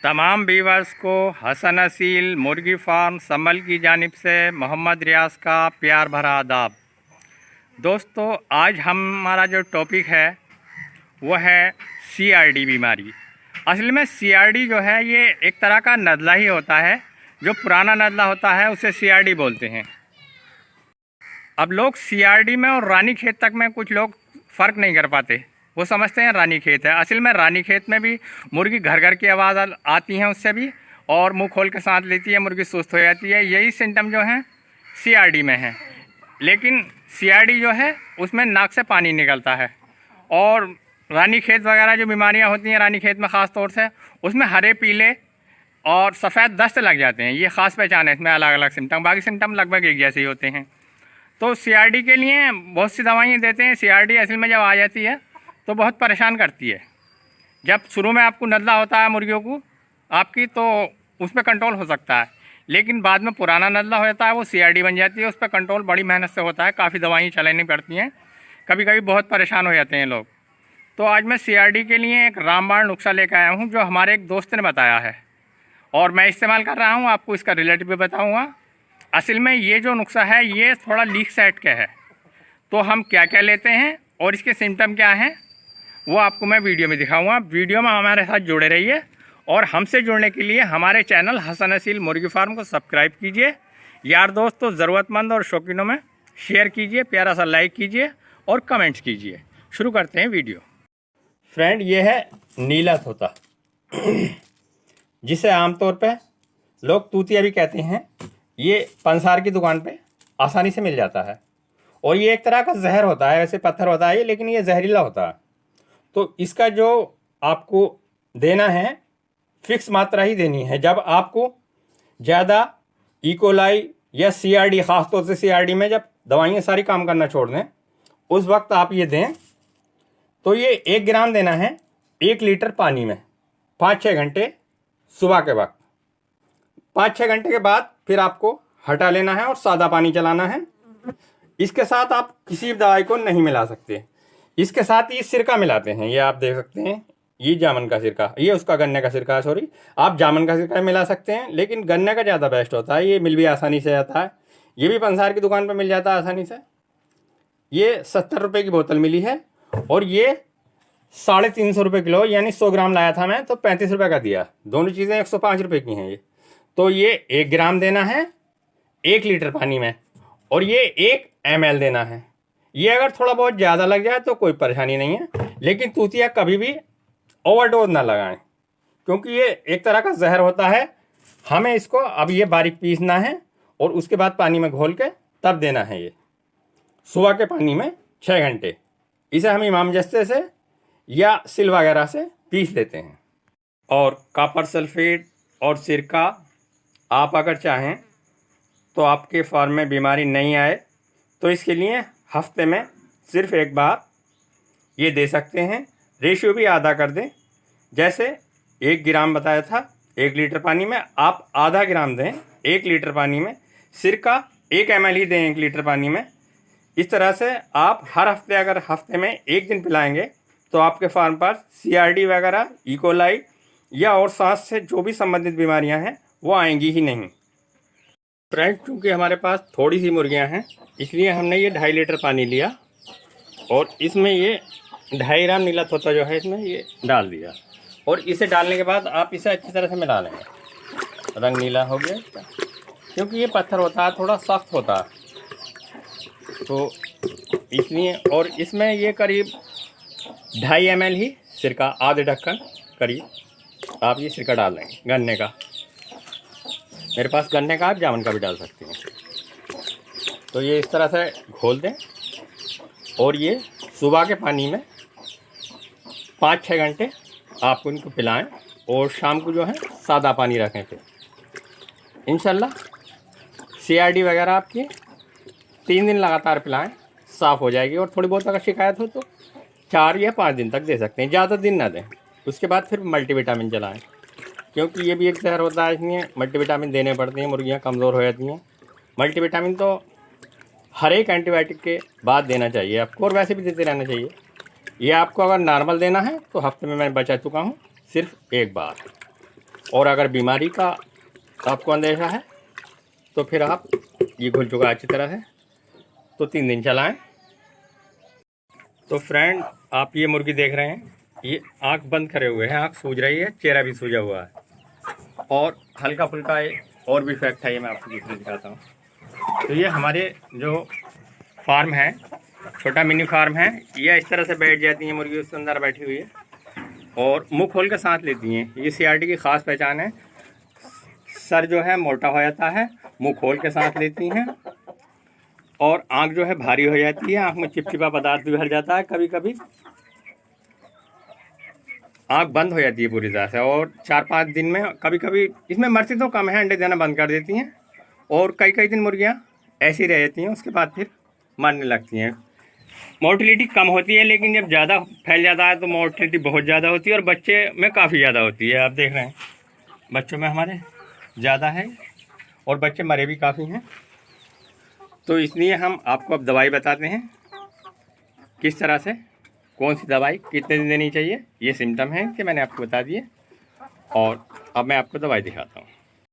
तमाम व्यूअर्स को हसन असील मुर्गी फार्म संभल की जानिब से मोहम्मद रियाज का प्यार भरा आदाब। दोस्तों, आज हमारा जो टॉपिक है वो है CRD बीमारी। असल में CRD जो है ये एक तरह का नज़ला ही होता है। जो पुराना नज़ला होता है उसे CRD बोलते हैं। अब लोग CRD में और रानीखेत तक में कुछ लोग फ़र्क नहीं कर पाते, वो समझते हैं रानीखेत है। असल में रानीखेत में भी मुर्गी घर घर की आवाज़ आती है उससे भी, और मुंह खोल के सांस लेती है, मुर्गी सुस्त हो जाती है। यही सिम्टम जो हैं CRD में है। लेकिन CRD जो है उसमें नाक से पानी निकलता है। और रानीखेत वगैरह जो बीमारियां होती हैं रानीखेत में ख़ास तौर से, उसमें हरे पीले और सफ़ेद दस्त लग जाते हैं। ये ख़ास पहचान है इसमें, अलग अलग सिम्टम, बाकी सिम्टम लगभग एक जैसे ही होते हैं। तो CRD के लिए बहुत सी दवाइयाँ देते हैं। CRD असल में जब आ जाती है तो बहुत परेशान करती है। जब शुरू में आपको नज़ला होता है मुर्गियों को आपकी, तो उस पर कंट्रोल हो सकता है, लेकिन बाद में पुराना नज़ला हो जाता है, वो CRD बन जाती है। उस पर कंट्रोल बड़ी मेहनत से होता है, काफ़ी दवाइयाँ चलानी पड़ती हैं, कभी कभी बहुत परेशान हो जाते हैं लोग। तो आज मैं CRD के लिए एक रामबाण नुस्खा लेकर आया हूँ, जो हमारे एक दोस्त ने बताया है और मैं इस्तेमाल कर रहा हूँ। आपको इसका रिलेटिव भी बताऊँगा। असल में ये जो नुस्खा है ये थोड़ा लीक साइड का है। तो हम क्या क्या लेते हैं और इसके सिम्टम क्या हैं वो आपको मैं वीडियो में दिखाऊंगा। वीडियो में हमारे साथ जुड़े रहिए और हमसे जुड़ने के लिए हमारे चैनल हसन असील मुर्गी फार्म को सब्सक्राइब कीजिए। यार दोस्तों, ज़रूरतमंद और शौकीनों में शेयर कीजिए, प्यारा सा लाइक कीजिए और कमेंट्स कीजिए। शुरू करते हैं वीडियो। फ्रेंड, ये है नीला तोता, जिसे आमतौर पे लोग तूतिया भी कहते हैं। ये पंसार की दुकान पे आसानी से मिल जाता है और ये एक तरह का जहर होता है। वैसे पत्थर होता है ये, लेकिन ये जहरीला होता है। तो इसका जो आपको देना है फिक्स मात्रा ही देनी है। जब आपको ज़्यादा इकोलाई या CRD, ख़ास तौर से CRD में जब दवाइयाँ सारी काम करना छोड़ दें, उस वक्त आप ये दें। तो ये 1 ग्राम देना है 1 लीटर पानी में 5-6 घंटे सुबह के वक्त। 5-6 घंटे के बाद फिर आपको हटा लेना है और सादा पानी चलाना है। इसके साथ आप किसी भी दवाई को नहीं मिला सकते। इसके साथ ये सिरका मिलाते हैं, ये आप देख सकते हैं, ये जामुन का सिरका, ये उसका गन्ने का सिरका, सॉरी, आप जामुन का सिरका मिला सकते हैं, लेकिन गन्ने का ज़्यादा बेस्ट होता है। ये मिल भी आसानी से जाता है, ये भी पंसार की दुकान पर मिल जाता है आसानी से। ये 70 रुपये की बोतल मिली है और ये 350 रुपये किलो, यानी 100 ग्राम लाया था मैं तो 35 रुपये का दिया। दोनों चीज़ें 105 रुपये की हैं ये। तो ये 1 ग्राम देना है 1 लीटर पानी में और ये 1 ml देना है। ये अगर थोड़ा बहुत ज़्यादा लग जाए तो कोई परेशानी नहीं है, लेकिन तूतिया कभी भी ओवरडोज ना लगाएं, क्योंकि ये एक तरह का जहर होता है। हमें इसको अब ये बारीक पीसना है और उसके बाद पानी में घोल के तब देना है। ये सुबह के पानी में 6 घंटे। इसे हम इमाम जस्ते से या सिल वगैरह से पीस लेते हैं। और कॉपर सल्फेट और सिरका आप अगर चाहें तो आपके फार्म में बीमारी नहीं आए तो इसके लिए हफ्ते में सिर्फ 1 बार ये दे सकते हैं। रेशियो भी आधा कर दें। जैसे 1 ग्राम बताया था 1 लीटर पानी में, आप आधा ग्राम दें 1 लीटर पानी में। सिरका 1 ml ही दें 1 लीटर पानी में। इस तरह से आप हर हफ्ते, अगर हफ्ते में 1 दिन पिलाएंगे तो आपके फार्म पर CRD वगैरह, इकोलाई या और सांस से जो भी संबंधित बीमारियां हैं वो आएंगी ही नहीं। फ्रेंड, क्योंकि हमारे पास थोड़ी सी मुर्गियां हैं इसलिए हमने ये 2.5 लीटर पानी लिया और इसमें ये 2.5 ग्राम नीला तोता जो है इसमें ये डाल दिया। और इसे डालने के बाद आप इसे अच्छी तरह से मिला लेंगे। रंग नीला हो गया इसका, क्योंकि ये पत्थर होता है, थोड़ा सख्त होता है, तो इसलिए। और इसमें ये करीब 2.5 ml ही सिरका, आधे ढक्कन करीब आप ये सिरका डाल देंगे गन्ने का। मेरे पास गन्ने का, आप जामुन का भी डाल सकते हैं। तो ये इस तरह से घोल दें और ये सुबह के पानी में 5-6 घंटे आपको इनको पिलाएं और शाम को जो है सादा पानी रखें। फिर इंशाल्लाह CRD वगैरह आपकी 3 दिन लगातार पिलाएं, साफ़ हो जाएगी। और थोड़ी बहुत अगर शिकायत हो तो 4 या 5 दिन तक दे सकते हैं, ज़्यादा दिन ना दें। उसके बाद फिर मल्टीविटामिन चलाएं, क्योंकि ये भी एक जहर होता है, इसलिए मल्टीविटामिन देने पड़ते हैं, मुर्गियाँ कमज़ोर हो जाती हैं। मल्टीविटामिन तो हर एक एंटीबायोटिक के बाद देना चाहिए आपको, और वैसे भी देते रहना चाहिए। ये आपको अगर नॉर्मल देना है तो हफ्ते में मैं बचा चुका हूँ सिर्फ 1 बार। और अगर बीमारी का आपको अंदेशा है तो फिर आप ये घुल चुका है अच्छी तरह से, तो 3 दिन चलाएं। तो फ्रेंड, आप ये मुर्गी देख रहे हैं, ये आंख बंद करे हुए हैं, आंख सूज रही है, चेहरा भी सूजा हुआ है और हल्का फुल्का और भी इफेक्ट है। ये मैं आपको दूसरे दिखाता हूँ। तो ये हमारे जो फार्म है, छोटा मिनी फार्म है, ये इस तरह से बैठ जाती हैं मुर्गी, उसके अंदर बैठी हुई है और मुंह खोल के सांस लेती हैं। ये सीआरटी की ख़ास पहचान है। सर जो है मोटा हो जाता है, मुंह खोल के सांस लेती हैं और आँख जो है भारी हो जाती है, आँख में चिपचिपा पदार्थ भी भर जाता है, कभी कभी आँख बंद हो जाती है पूरी तरह से। और 4-5 दिन में कभी कभी इसमें मरती तो कम है, अंडे देना बंद कर देती हैं और कई कई दिन मुर्गियाँ ऐसी रह जाती हैं, उसके बाद फिर मरने लगती हैं। मोर्टिलिटी कम होती है, लेकिन जब ज़्यादा फैल जाता है तो मोर्टिलिटी बहुत ज़्यादा होती है और बच्चे में काफ़ी ज़्यादा होती है। आप देख रहे हैं बच्चों में हमारे ज़्यादा है और बच्चे मरे भी काफ़ी हैं। तो इसलिए हम आपको अब दवाई बताते हैं, किस तरह से कौन सी दवाई कितने दिन देनी चाहिए। ये सिम्टम है कि मैंने आपको बता दिए और अब मैं आपको दवाई दिखाता हूँ।